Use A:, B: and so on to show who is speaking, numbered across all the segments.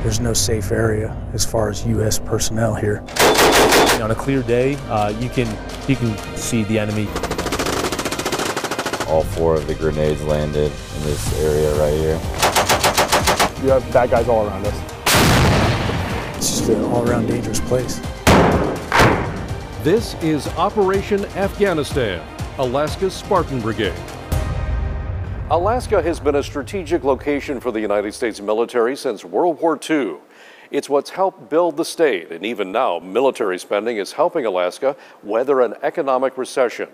A: There's no safe area as far as U.S. personnel here.
B: On a clear day, you can see the enemy.
C: All 4 of the grenades landed in this area right here.
D: You have bad guys all around us.
A: It's just an all-around dangerous place.
E: This is Operation Afghanistan, Alaska's Spartan Brigade. Alaska has been a strategic location for the United States military since World War II. It's what's helped build the state, and even now, military spending is helping Alaska weather an economic recession.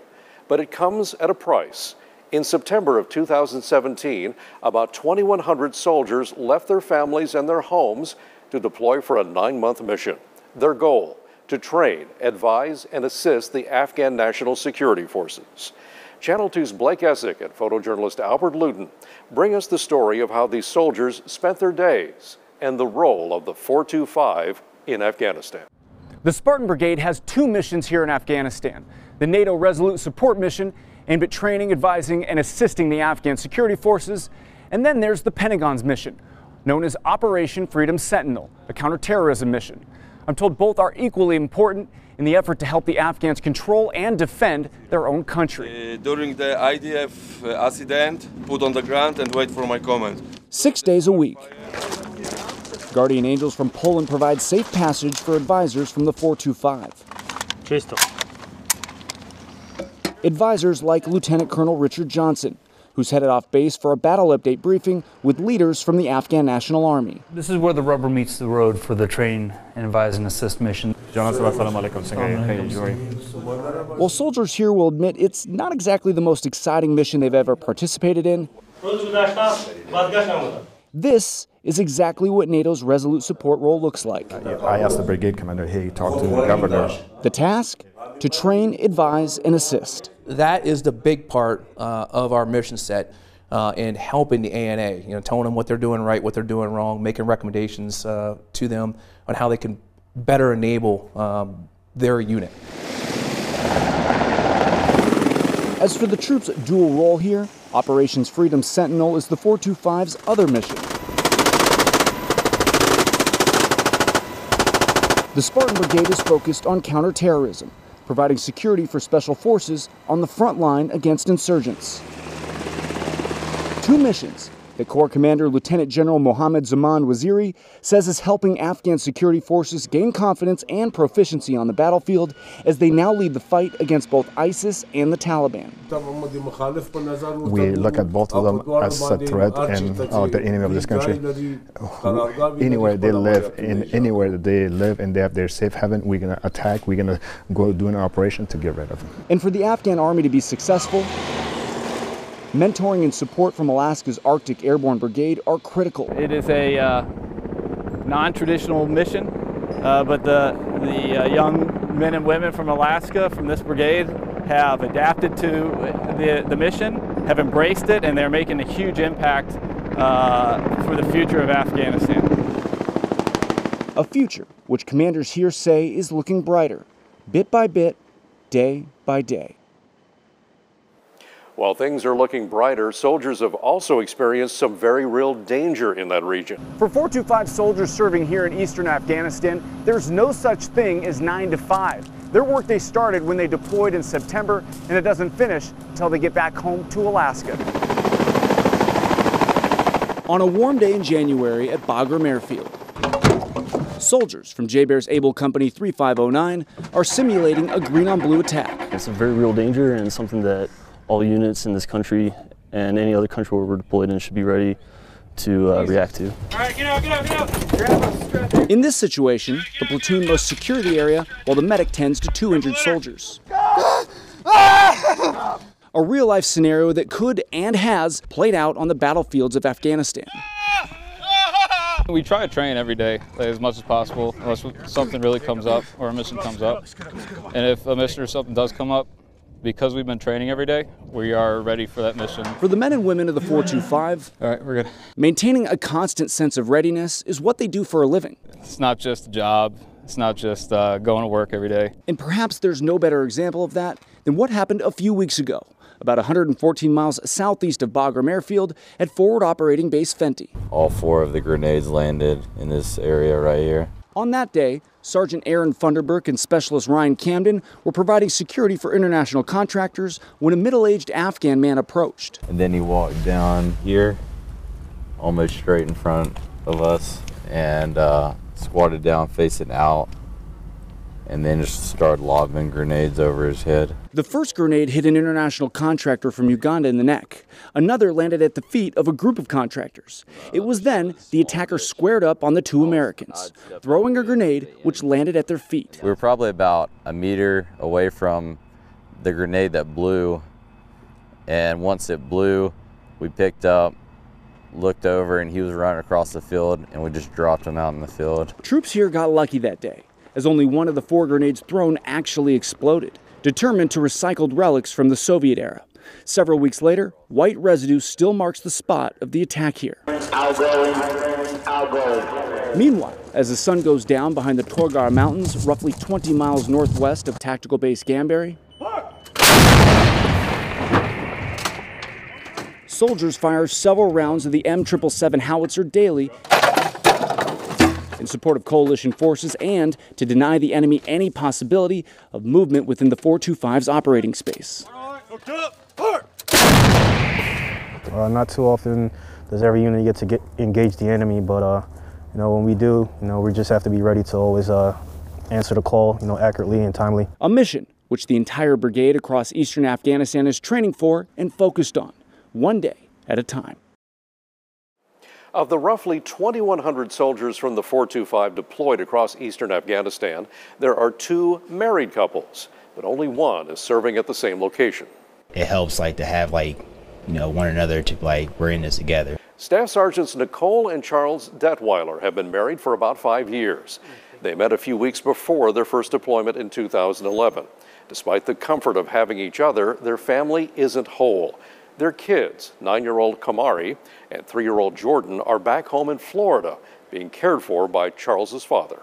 E: But it comes at a price. In September of 2017, about 2,100 soldiers left their families and their homes to deploy for a 9-month mission. Their goal, to train, advise, and assist the Afghan National Security Forces. Channel 2's Blake Essick and photojournalist Albert Luton bring us the story of how these soldiers spent their days and the role of the 425 in Afghanistan.
F: The Spartan Brigade has 2 missions here in Afghanistan. The NATO Resolute Support Mission, aimed at training, advising, and assisting the Afghan security forces. And then there's the Pentagon's mission, known as Operation Freedom Sentinel, a counterterrorism mission. I'm told both are equally important in the effort to help the Afghans control and defend their own country.
G: During the IDF accident, put on the ground and wait for my command.
F: 6 days a week. Guardian Angels from Poland provide safe passage for advisors from the 425.
D: Czysto.
F: Advisors like Lieutenant Colonel Richard Johnson, who's headed off base for a battle update briefing with leaders from the Afghan National Army.
H: This is where the rubber meets the road for the train and advise and assist mission.
F: While soldiers here will admit it's not exactly the most exciting mission they've ever participated in, this is exactly what NATO's Resolute Support role looks like.
I: I asked the brigade commander, hey, talk to the governor.
F: The task? To train, advise, and assist.
J: That is the big part of our mission set in helping the ANA, telling them what they're doing right, what they're doing wrong, making recommendations to them on how they can better enable their unit.
F: As for the troops' dual role here, Operations Freedom Sentinel is the 425's other mission. The Spartan Brigade is focused on counterterrorism, providing security for special forces on the front line against insurgents. 2 missions that Corps Commander Lieutenant General Mohammed Zaman Waziri says is helping Afghan security forces gain confidence and proficiency on the battlefield as they now lead the fight against both ISIS and the Taliban.
I: We look at both of them as a threat and the enemy of this country. Anywhere they live, anywhere that they live and they have their safe haven, we're going to attack, we're going to go do an operation to get rid of them.
F: And for the Afghan army to be successful, mentoring and support from Alaska's Arctic Airborne Brigade are critical.
H: It is a non-traditional mission, but the young men and women from Alaska, from this brigade, have adapted to the mission, have embraced it, and they're making a huge impact for the future of Afghanistan.
F: A future which commanders here say is looking brighter, bit by bit, day by day.
E: While things are looking brighter, soldiers have also experienced some very real danger in that region.
F: For 425 soldiers serving here in eastern Afghanistan, there's no such thing as 9 to 5. Their workday started when they deployed in September, and it doesn't finish until they get back home to Alaska. On a warm day in January at Bagram Airfield, soldiers from J-Bear's Able Company 3509 are simulating a green-on-blue attack.
K: It's a very real danger and something that all units in this country and any other country where we're deployed in should be ready to react to.
F: All right, get out. In this situation, the platoon must secure the area while the medic tends to 2 injured soldiers. A real-life scenario that could and has played out on the battlefields of Afghanistan.
H: We try to train every day as much as possible, unless something really comes up or a mission comes up. And if a mission or something does come up, because we've been training every day, we are ready for that mission. For the men and women of the 425, all right, we're good. Maintaining a constant sense of readiness is what they do for a living. It's not just a job. It's not just going to work every day. And perhaps there's no better example of that than what happened a few weeks ago.
F: about 114 miles southeast of Bagram Airfield at Forward Operating Base Fenty.
C: All 4 of the grenades landed in this area right here.
F: On that day, Sergeant Aaron Funderburk and Specialist Ryan Camden were providing security for international contractors when a middle-aged Afghan man approached.
C: And then he walked down here, almost straight in front of us, and squatted down facing out, and then just started lobbing grenades over his head.
F: The first grenade hit an international contractor from Uganda in the neck. Another landed at the feet of a group of contractors. It was then the attacker squared up on the 2 Americans, throwing a grenade which landed at their feet.
C: We were probably about a meter away from the grenade that blew, and once it blew, we picked up, looked over, and he was running across the field, and we just dropped him out in the field.
F: Troops here got lucky that day, as only one of the 4 grenades thrown actually exploded, determined to recycled relics from the Soviet era. Several weeks later, white residue still marks the spot of the attack here. Meanwhile, as the sun goes down behind the Torgar Mountains, roughly 20 miles northwest of Tactical Base Gambarry, soldiers fire several rounds of the M777 howitzer daily in support of coalition forces and to deny the enemy any possibility of movement within the 425's operating space.
D: Not too often does every unit get to engage the enemy, but when we do, we just have to be ready to always answer the call, accurately and timely.
F: A mission which the entire brigade across eastern Afghanistan is training for and focused on, one day at a time.
E: Of the roughly 2,100 soldiers from the 425 deployed across eastern Afghanistan, there are 2 married couples, but only one is serving at the same location.
L: It helps to have one another to we're in this together.
E: Staff Sergeants Nicole and Charles Detwiler have been married for about 5 years. They met a few weeks before their first deployment in 2011. Despite the comfort of having each other, their family isn't whole. Their kids, 9-year-old Kamari and 3-year-old Jordan, are back home in Florida, being cared for by Charles's father.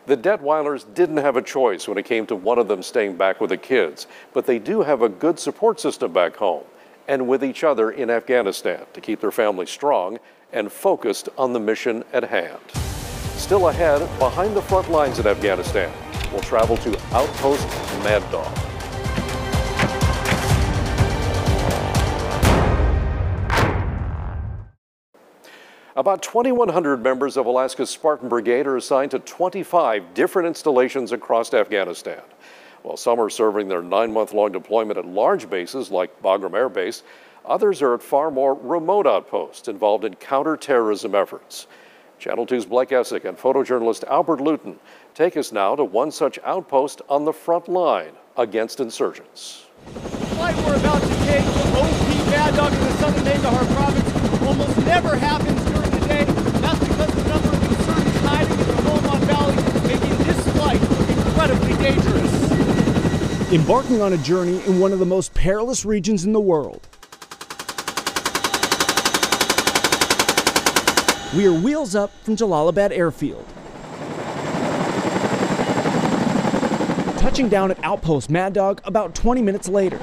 E: The Detwilers didn't have a choice when it came to one of them staying back with the kids, but they do have a good support system back home and with each other in Afghanistan to keep their family strong and focused on the mission at hand. Still ahead, behind the front lines in Afghanistan, we'll travel to Outpost Mad Dog. About 2,100 members of Alaska's Spartan Brigade are assigned to 25 different installations across Afghanistan. While some are serving their 9-month-long deployment at large bases like Bagram Air Base, others are at far more remote outposts involved in counterterrorism efforts. Channel 2's Blake Essick and photojournalist Albert Luton take us now to one such outpost on the front line against insurgents.
M: The flight we're about to take to OP Mad Dog in the southern Nangahar province almost never happens during the day. That's because the number of insurgents hiding in the Roman Valley is making this flight incredibly dangerous.
F: Embarking on a journey in one of the most perilous regions in the world. We are wheels up from Jalalabad Airfield. Touching down at Outpost Mad Dog about 20 minutes later.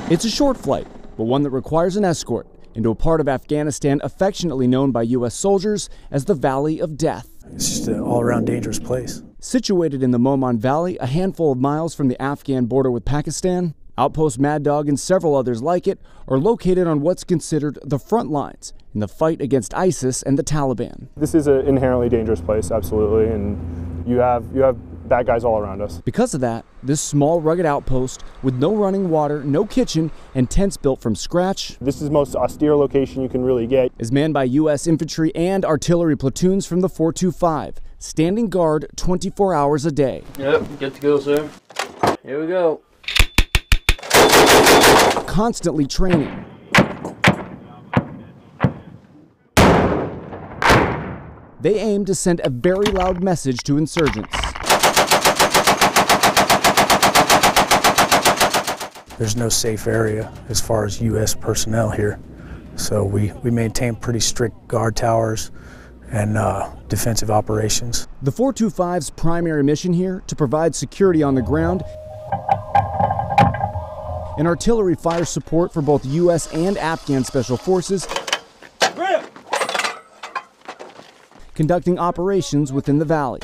F: It's a short flight, but one that requires an escort into a part of Afghanistan affectionately known by U.S. soldiers as the Valley of Death.
A: It's just an all-around dangerous place.
F: Situated in the Moman Valley, a handful of miles from the Afghan border with Pakistan, Outpost Mad Dog and several others like it are located on what's considered the front lines in the fight against ISIS and the Taliban.
D: This is an inherently dangerous place, absolutely, and you have bad guys all around us.
F: Because of that, this small, rugged outpost with no running water, no kitchen, and tents built from scratch.
D: This is the most austere location you can really get.
F: Is manned by U.S. infantry and artillery platoons from the 425, standing guard 24 hours a day.
N: Yep, good to go, sir. Here we go.
F: Constantly training. They aim to send a very loud message to insurgents.
A: There's no safe area as far as U.S. personnel here. So we maintain pretty strict guard towers and defensive operations.
F: The 425's primary mission here to provide security on the ground and artillery fire support for both U.S. and Afghan special forces conducting operations within the valley.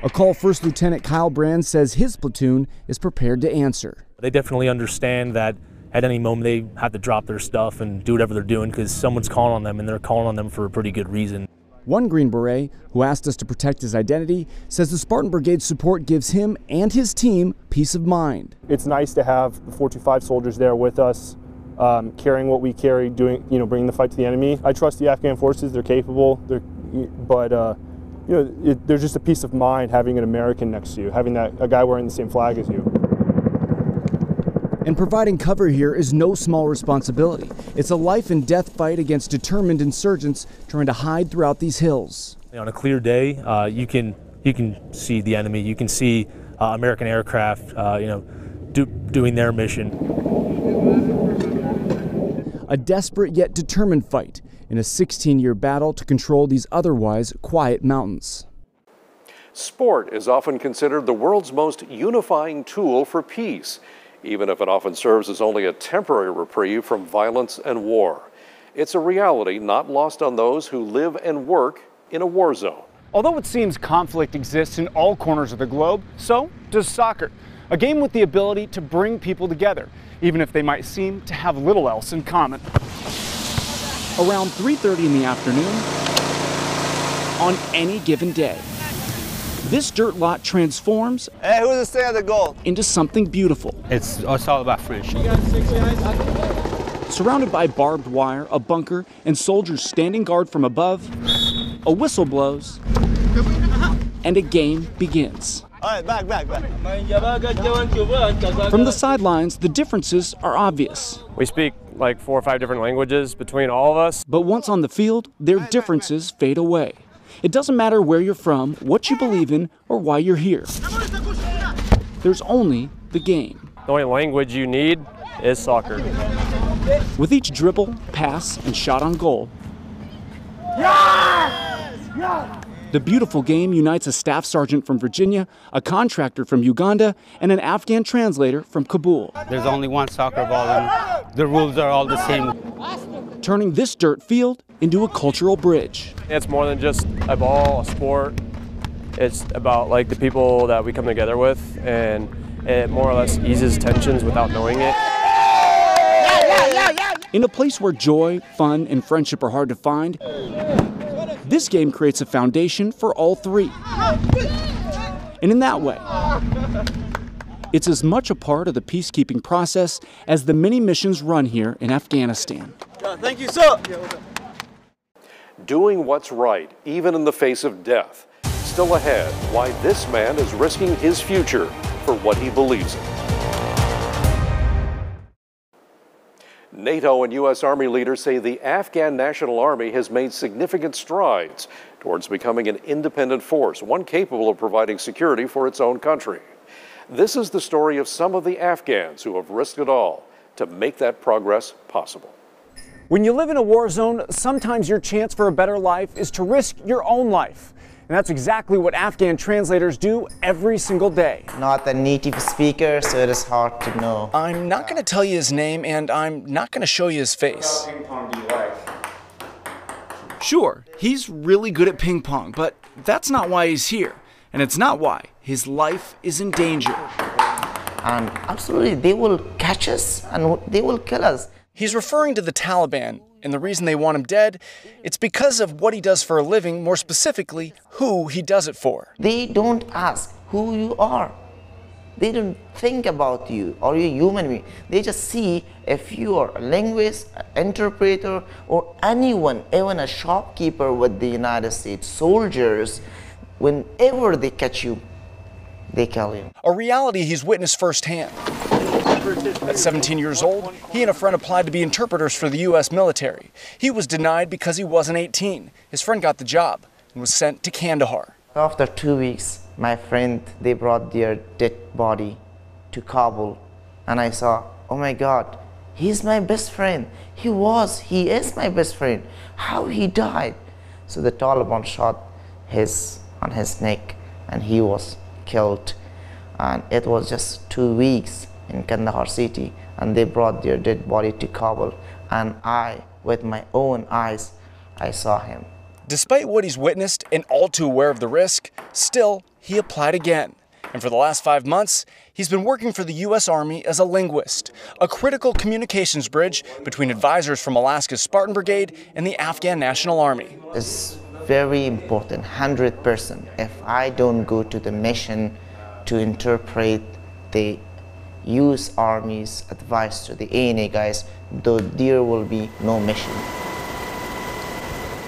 F: A call First Lieutenant Kyle Brand says his platoon is prepared to answer.
B: They definitely understand that at any moment they have to drop their stuff and do whatever they're doing because someone's calling on them, and they're calling on them for a pretty good reason.
F: One Green Beret, who asked us to protect his identity, says the Spartan Brigade's support gives him and his team peace of mind.
O: It's nice to have the 425 soldiers there with us, carrying what we carry, bringing the fight to the enemy. I trust the Afghan forces; they're capable. There's just a peace of mind having an American next to you, having a guy wearing the same flag as you.
F: And providing cover here is no small responsibility. It's a life and death fight against determined insurgents trying to hide throughout these hills.
B: On a clear day, you can see the enemy. You can see American aircraft, doing their mission.
F: A desperate yet determined fight in a 16-year battle to control these otherwise quiet mountains.
E: Sport is often considered the world's most unifying tool for peace, even if it often serves as only a temporary reprieve from violence and war. It's a reality not lost on those who live and work in a war zone.
F: Although it seems conflict exists in all corners of the globe, so does soccer. A game with the ability to bring people together, even if they might seem to have little else in common. Around 3:30 in the afternoon, on any given day, this dirt lot transforms into something beautiful.
P: It's all about friendship.
F: Surrounded by barbed wire, a bunker, and soldiers standing guard from above, a whistle blows, and a game begins.
P: All right, back.
F: From the sidelines, the differences are obvious.
Q: We speak like 4 or 5 different languages between all of us.
F: But once on the field, their differences fade away. It doesn't matter where you're from, what you believe in, or why you're here. There's only the game.
Q: The only language you need is soccer.
F: With each dribble, pass, and shot on goal, the beautiful game unites a staff sergeant from Virginia, a contractor from Uganda, and an Afghan translator from Kabul.
P: There's only one soccer ball and the rules are all the same.
F: Turning this dirt field into a cultural bridge.
Q: It's more than just a ball, a sport. It's about like the people that we come together with, and it more or less eases tensions without knowing it.
F: In a place where joy, fun, and friendship are hard to find, this game creates a foundation for all three. And in that way, it's as much a part of the peacekeeping process as the many missions run here in Afghanistan.
P: Thank you, sir.
E: Doing what's right, even in the face of death. Still ahead, why this man is risking his future for what he believes in. NATO and U.S. Army leaders say the Afghan National Army has made significant strides towards becoming an independent force, one capable of providing security for its own country. This is the story of some of the Afghans who have risked it all to make that progress possible.
F: When you live in a war zone, sometimes your chance for a better life is to risk your own life. And that's exactly what Afghan translators do every single day.
R: Not a native speaker, so it is hard to know.
F: I'm not going to tell you his name, and I'm not going to show you his face.
R: What ping pong do you like?
F: Sure, he's really good at ping pong, but that's not why he's here. And it's not why his life is in danger.
R: And absolutely, they will catch us and they will kill us.
F: He's referring to the Taliban, and the reason they want him dead, it's because of what he does for a living, more specifically, who he does it for.
R: They don't ask who you are. They don't think about you or you're human being. They just see if you are a linguist, an interpreter, or anyone, even a shopkeeper with the United States soldiers. Whenever they catch you, they kill you.
F: A reality he's witnessed firsthand. At 17 years old, he and a friend applied to be interpreters for the U.S. military. He was denied because he wasn't 18. His friend got the job and was sent to Kandahar.
R: After 2 weeks, my friend, they brought their dead body to Kabul. And I saw, oh my God, he's my best friend. He is my best friend. How he died? So the Taliban shot on his neck and he was killed. and it was just 2 weeks in Kandahar city, and they brought their dead body to Kabul, and I, with my own eyes, I saw him.
F: Despite what he's witnessed and all too aware of the risk, still, he applied again. And for the last 5 months, he's been working for the U.S. Army as a linguist, a critical communications bridge between advisors from Alaska's Spartan Brigade and the Afghan National Army.
R: It's very important, 100%. If I don't go to the mission to interpret the U.S. Army's advice to the ANA guys, though there will be no mission.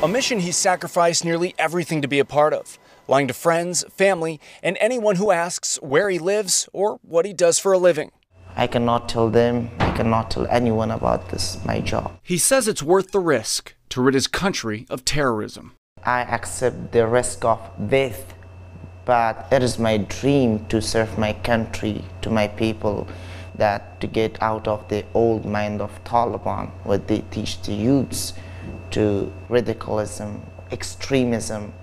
F: A mission he's sacrificed nearly everything to be a part of, lying to friends, family, and anyone who asks where he lives or what he does for a living.
R: I cannot tell them, I cannot tell anyone about this, my job.
F: He says it's worth the risk to rid his country of terrorism.
R: I accept the risk of death, but it is my dream to serve my country, to my people, that to get out of the old mind of Taliban, where they teach the youths to radicalism, extremism.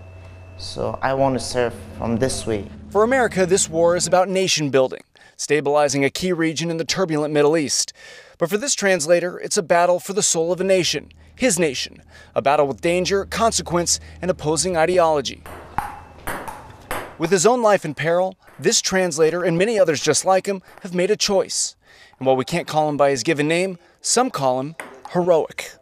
R: So I want to serve from this way.
F: For America, this war is about nation building, stabilizing a key region in the turbulent Middle East. But for this translator, it's a battle for the soul of a nation, his nation, a battle with danger, consequence, and opposing ideology. With his own life in peril, this translator and many others just like him have made a choice. And while we can't call him by his given name, some call him heroic.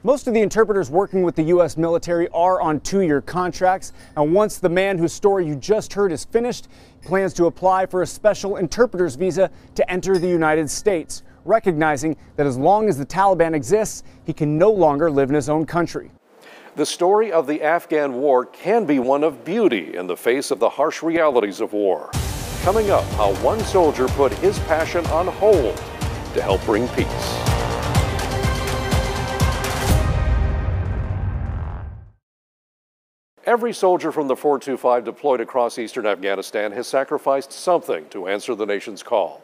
F: Most of the interpreters working with the U.S. military are on 2-year contracts, and once the man whose story you just heard is finished, he plans to apply for a special interpreter's visa to enter the United States, recognizing that as long as the Taliban exists, he can no longer live in his own country.
E: The story of the Afghan war can be one of beauty in the face of the harsh realities of war. Coming up, how one soldier put his passion on hold to help bring peace. Every soldier from the 425 deployed across eastern Afghanistan has sacrificed something to answer the nation's call.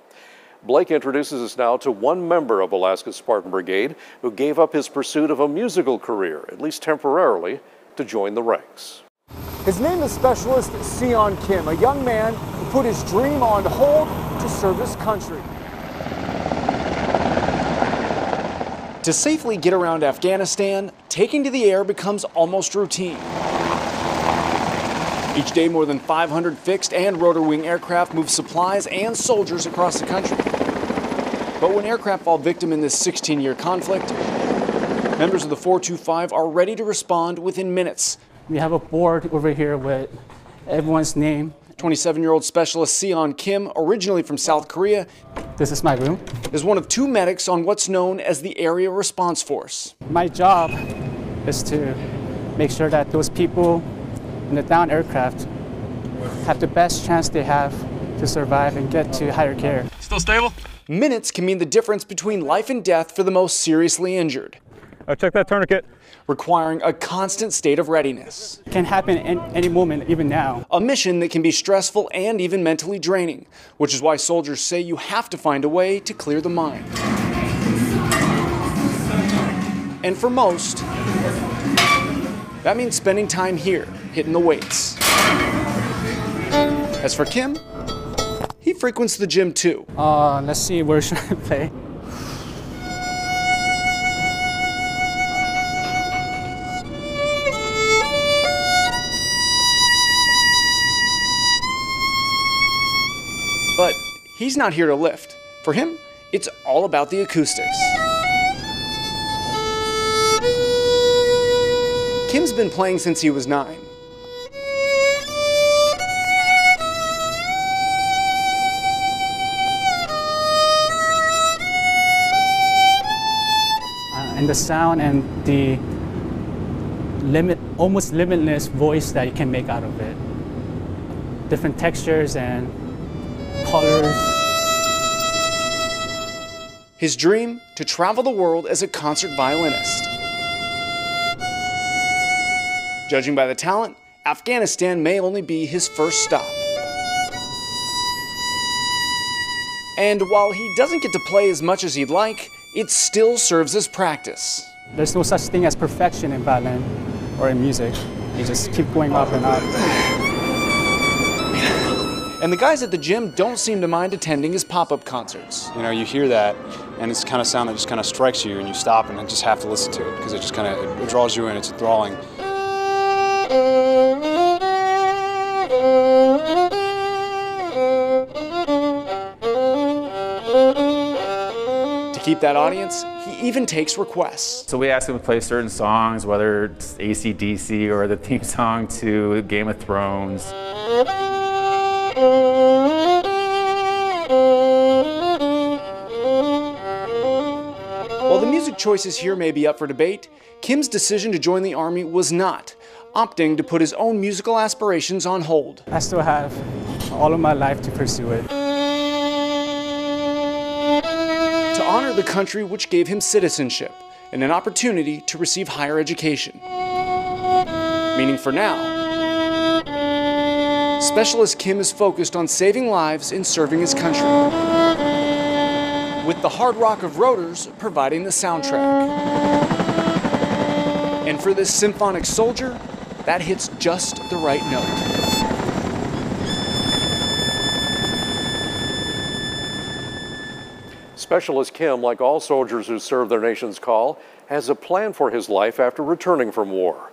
E: Blake introduces us now to one member of Alaska's Spartan Brigade who gave up his pursuit of a musical career, at least temporarily, to join the ranks.
F: His name is Specialist Sion Kim, a young man who put his dream on hold to serve his country. To safely get around Afghanistan, taking to the air becomes almost routine. Each day, more than 500 fixed and rotor-wing aircraft move supplies and soldiers across the country. But when aircraft fall victim in this 16-year conflict, members of the 425 are ready to respond within minutes.
S: We have a board over here with everyone's name.
F: 27-year-old Specialist Sion Kim, originally from South Korea,
S: this is my room,
F: is one of 2 medics on what's known as the Area Response Force.
S: My job is to make sure that those people in the downed aircraft have the best chance they have to survive and get to higher care.
F: Still stable? Minutes can mean the difference between life and death for the most seriously injured.
O: Check that tourniquet.
F: Requiring a constant state of readiness.
S: It can happen any moment, even now.
F: A mission that can be stressful and even mentally draining, which is why soldiers say you have to find a way to clear the mind. And for most, that means spending time here, hitting the weights. As for Kim, he frequents the gym too.
S: Let's see, where should I play?
F: But he's not here to lift. For him, it's all about the acoustics. Kim's been playing since he was 9.
S: And the sound and the almost limitless voice that you can make out of it. Different textures and colors.
F: His dream, to travel the world as a concert violinist. Judging by the talent, Afghanistan may only be his first stop. And while he doesn't get to play as much as he'd like, it still serves as practice.
S: There's no such thing as perfection in violin or in music. You just keep going up and up.
F: And the guys at the gym don't seem to mind attending his pop-up concerts.
T: You know, you hear that, and it's the kind of sound that just kind of strikes you, and you stop and just have to listen to it because it just kind of it draws you in. It's enthralling.
F: To keep that audience, he even takes requests.
U: So we ask him to play certain songs, whether it's AC/DC or the theme song to Game of Thrones.
F: While the music choices here may be up for debate, Kim's decision to join the Army was not, opting to put his own musical aspirations on hold.
S: I still have all of my life to pursue it.
F: To honor the country which gave him citizenship and an opportunity to receive higher education. Meaning for now, Specialist Kim is focused on saving lives and serving his country, with the hard rock of Rotors providing the soundtrack. And for this symphonic soldier, that hits just the right note.
E: Specialist Kim, like all soldiers who serve their nation's call, has a plan for his life after returning from war.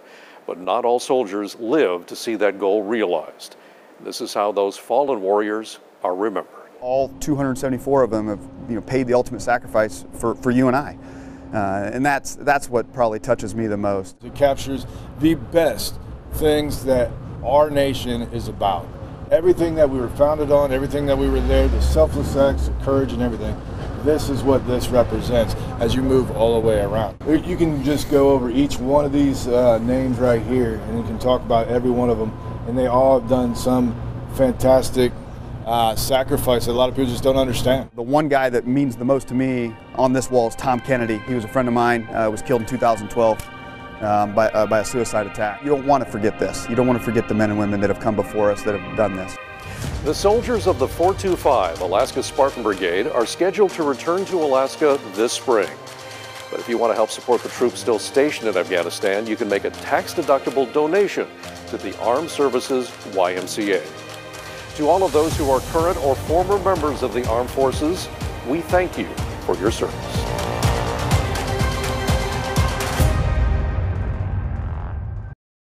E: But not all soldiers live to see that goal realized. This is how those fallen warriors are remembered.
V: All 274 of them have paid the ultimate sacrifice for you and I. And that's what probably touches me the most.
W: It captures the best things that our nation is about. Everything that we were founded on, everything that we were there, the selfless acts, the courage and everything. This is what this represents as you move all the way around. You can just go over each one of these names right here and you can talk about every one of them, and they all have done some fantastic sacrifice that a lot of people just don't understand.
V: The one guy that means the most to me on this wall is Tom Kennedy. He was a friend of mine, was killed in 2012 by a suicide attack. You don't want to forget this. You don't want to forget the men and women that have come before us that have done this.
E: The soldiers of the 425 Alaska Spartan Brigade are scheduled to return to Alaska this spring. But if you want to help support the troops still stationed in Afghanistan, you can make a tax-deductible donation to the Armed Services YMCA. To all of those who are current or former members of the armed forces, we thank you for your service.